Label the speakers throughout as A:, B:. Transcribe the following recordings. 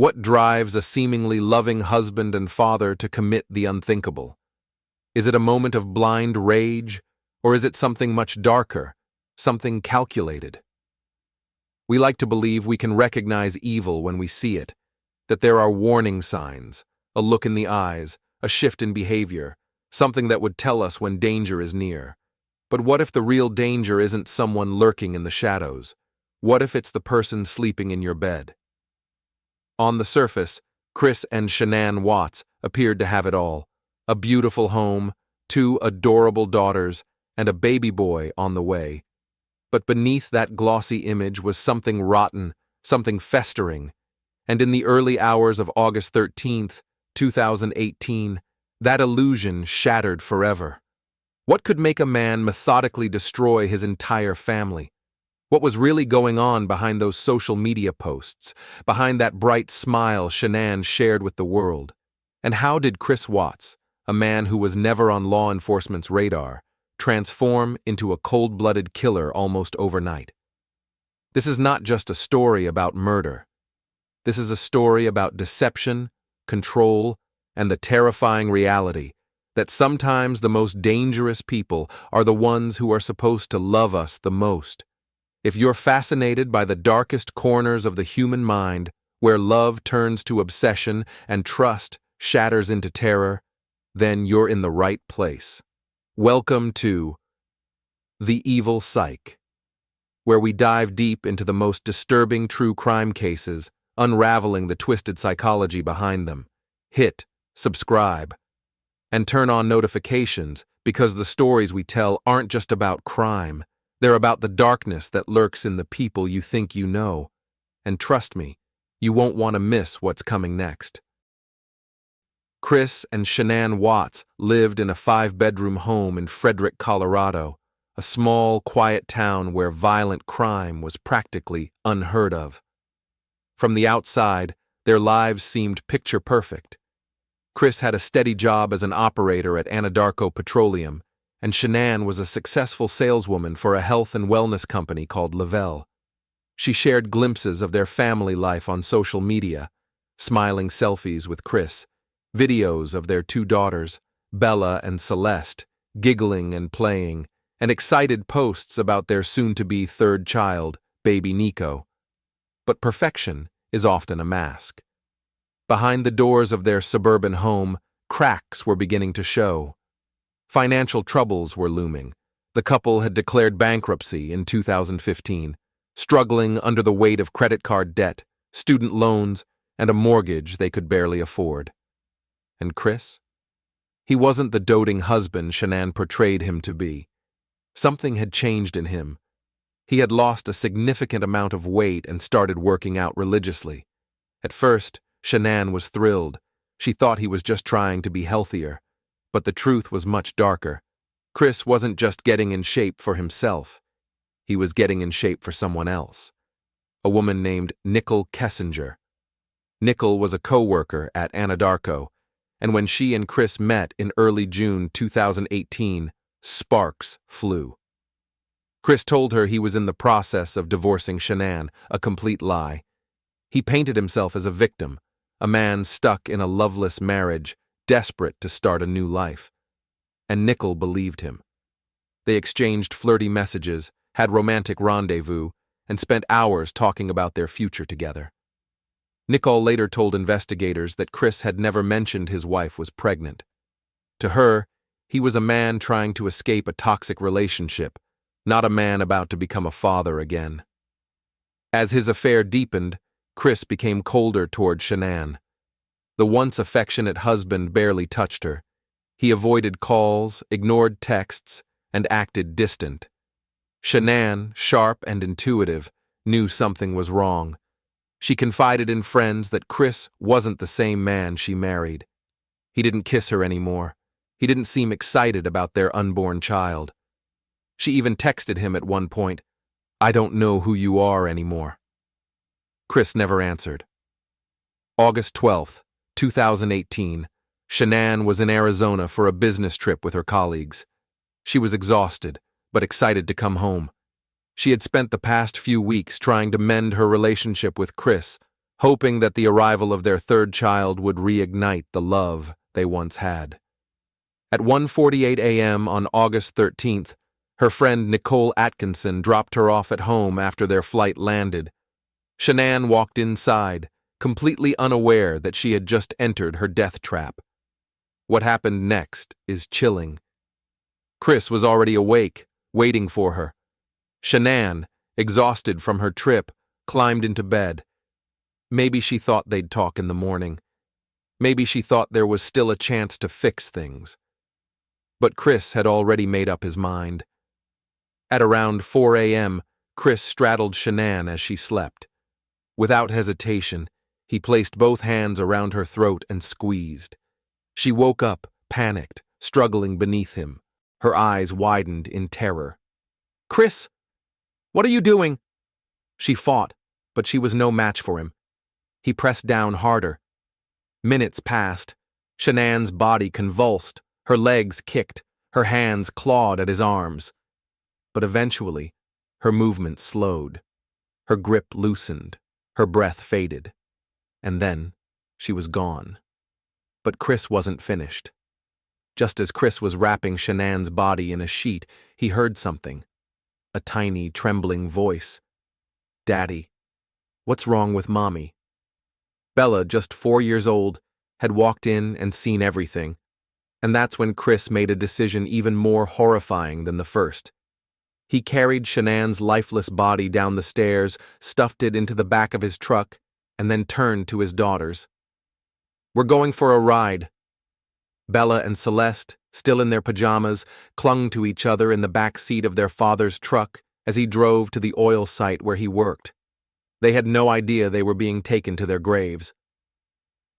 A: What drives a seemingly loving husband and father to commit the unthinkable? Is it a moment of blind rage, or is it something much darker, something calculated? We like to believe we can recognize evil when we see it, that there are warning signs, a look in the eyes, a shift in behavior, something that would tell us when danger is near. But what if the real danger isn't someone lurking in the shadows? What if it's the person sleeping in your bed? On the surface, Chris and Shanann Watts appeared to have it all: a beautiful home, 2 adorable daughters, and a baby boy on the way. But beneath that glossy image was something rotten, something festering. And in the early hours of August 13th, 2018, that illusion shattered forever. What could make a man methodically destroy his entire family? What was really going on behind those social media posts, behind that bright smile Shanann shared with the world? And how did Chris Watts, a man who was never on law enforcement's radar, transform into a cold-blooded killer almost overnight? This is not just a story about murder. This is a story about deception, control, and the terrifying reality that sometimes the most dangerous people are the ones who are supposed to love us the most. If you're fascinated by the darkest corners of the human mind, where love turns to obsession and trust shatters into terror, then you're in the right place. Welcome to The Evil Psych, where we dive deep into the most disturbing true crime cases, unraveling the twisted psychology behind them. Hit subscribe and turn on notifications, because the stories we tell aren't just about crime. They're about the darkness that lurks in the people you think you know. And trust me, you won't want to miss what's coming next. Chris and Shanann Watts lived in a 5-bedroom home in Frederick, Colorado, a small, quiet town where violent crime was practically unheard of. From the outside, their lives seemed picture-perfect. Chris had a steady job as an operator at Anadarko Petroleum, and Shanann was a successful saleswoman for a health and wellness company called Lavelle. She shared glimpses of their family life on social media, smiling selfies with Chris, videos of their 2 daughters, Bella and Celeste, giggling and playing, and excited posts about their soon-to-be 3rd child, baby Nico. But perfection is often a mask. Behind the doors of their suburban home, cracks were beginning to show. Financial troubles were looming. The couple had declared bankruptcy in 2015, struggling under the weight of credit card debt, student loans, and a mortgage they could barely afford. And Chris? He wasn't the doting husband Shanann portrayed him to be. Something had changed in him. He had lost a significant amount of weight and started working out religiously. At first, Shanann was thrilled. She thought he was just trying to be healthier. But the truth was much darker. Chris wasn't just getting in shape for himself. He was getting in shape for someone else. A woman named Nicole Kessinger. Nicole was a co-worker at Anadarko, and when she and Chris met in early June 2018, sparks flew. Chris told her he was in the process of divorcing Shanann, a complete lie. He painted himself as a victim, a man stuck in a loveless marriage, desperate to start a new life. And Nicole believed him. They exchanged flirty messages, had romantic rendezvous, and spent hours talking about their future together. Nicole later told investigators that Chris had never mentioned his wife was pregnant. To her, he was a man trying to escape a toxic relationship, not a man about to become a father again. As his affair deepened, Chris became colder toward Shanann. The once affectionate husband barely touched her. He avoided calls, ignored texts, and acted distant. Shanann, sharp and intuitive, knew something was wrong. She confided in friends that Chris wasn't the same man she married. He didn't kiss her anymore. He didn't seem excited about their unborn child. She even texted him at one point, "I don't know who you are anymore." Chris never answered. August 12th, 2018, Shanann was in Arizona for a business trip with her colleagues. She was exhausted, but excited to come home. She had spent the past few weeks trying to mend her relationship with Chris, hoping that the arrival of their third child would reignite the love they once had. At 1:48 a.m. on August 13th, her friend Nicole Atkinson dropped her off at home after their flight landed. Shanann walked inside, completely unaware that she had just entered her death trap. What happened next is chilling. Chris was already awake, waiting for her. Shanann, exhausted from her trip, climbed into bed. Maybe she thought they'd talk in the morning. Maybe she thought there was still a chance to fix things. But Chris had already made up his mind. At around 4 a.m., Chris straddled Shanann as she slept. Without hesitation, he placed both hands around her throat and squeezed. She woke up, panicked, struggling beneath him. Her eyes widened in terror. "Chris, what are you doing?" She fought, but she was no match for him. He pressed down harder. Minutes passed. Shanann's body convulsed, her legs kicked, her hands clawed at his arms. But eventually, her movement slowed. Her grip loosened, her breath faded. And then, she was gone. But Chris wasn't finished. Just as Chris was wrapping Shanann's body in a sheet, he heard something. A tiny, trembling voice. "Daddy, what's wrong with Mommy?" Bella, just 4 years old, had walked in and seen everything. And that's when Chris made a decision even more horrifying than the first. He carried Shanann's lifeless body down the stairs, stuffed it into the back of his truck, and then turned to his daughters. "We're going for a ride." Bella and Celeste, still in their pajamas, clung to each other in the back seat of their father's truck as he drove to the oil site where he worked. They had no idea they were being taken to their graves.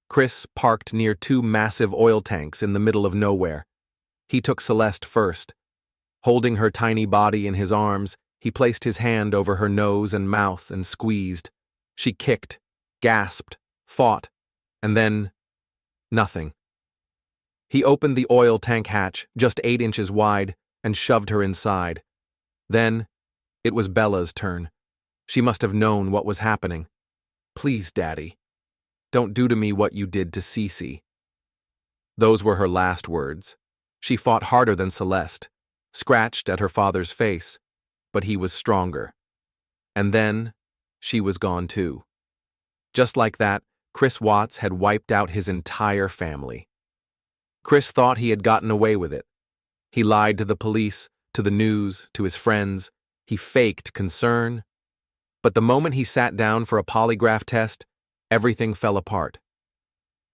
A: Chris parked near 2 massive oil tanks in the middle of nowhere. He took Celeste first. Holding her tiny body in his arms, he placed his hand over her nose and mouth and squeezed. She kicked, gasped, fought, and then nothing. He opened the oil tank hatch, just 8 inches wide, and shoved her inside. Then, it was Bella's turn. She must have known what was happening. "Please, Daddy, don't do to me what you did to Cece." Those were her last words. She fought harder than Celeste, scratched at her father's face, but he was stronger. And then, she was gone too. Just like that, Chris Watts had wiped out his entire family. Chris thought he had gotten away with it. He lied to the police, to the news, to his friends. He faked concern. But the moment he sat down for a polygraph test, everything fell apart.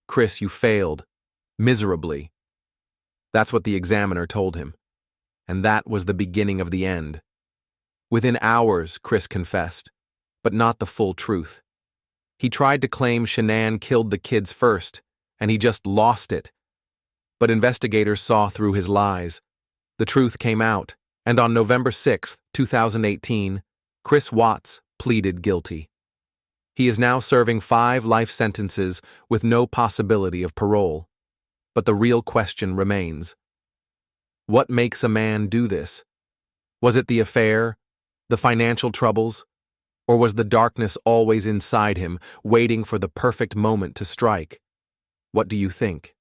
A: "Chris, you failed. Miserably." That's what the examiner told him. And that was the beginning of the end. Within hours, Chris confessed, but not the full truth. He tried to claim Shanann killed the kids first, and he just lost it. But investigators saw through his lies. The truth came out, and on November 6, 2018, Chris Watts pleaded guilty. He is now serving 5 life sentences with no possibility of parole. But the real question remains. What makes a man do this? Was it the affair, the financial troubles, or was the darkness always inside him, waiting for the perfect moment to strike? What do you think?